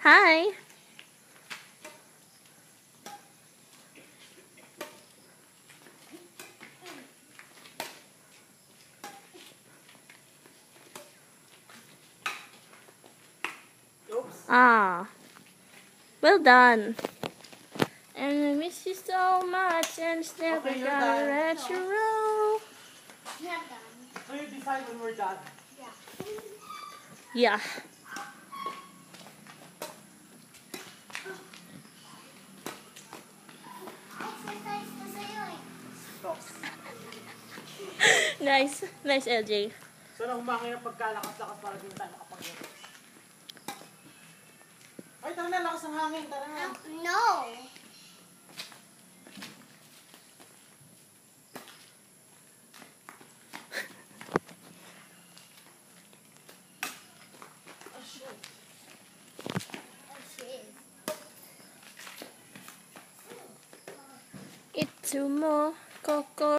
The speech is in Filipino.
Hi! Oops. Ah, well done. And I miss you so much, and it's never Okay, you're gonna done. let you roll. Not done. So you decide when we're done. Yeah. Exercise the ceiling. Stop. Nice. Nice, LJ. So na humangin ang pagkalakas-lakas para din tayo makapag-get. Ay, tara na, lakas ng hangin. Tara na. No. Oh, shit. Oh, shit. Itsumo, koko.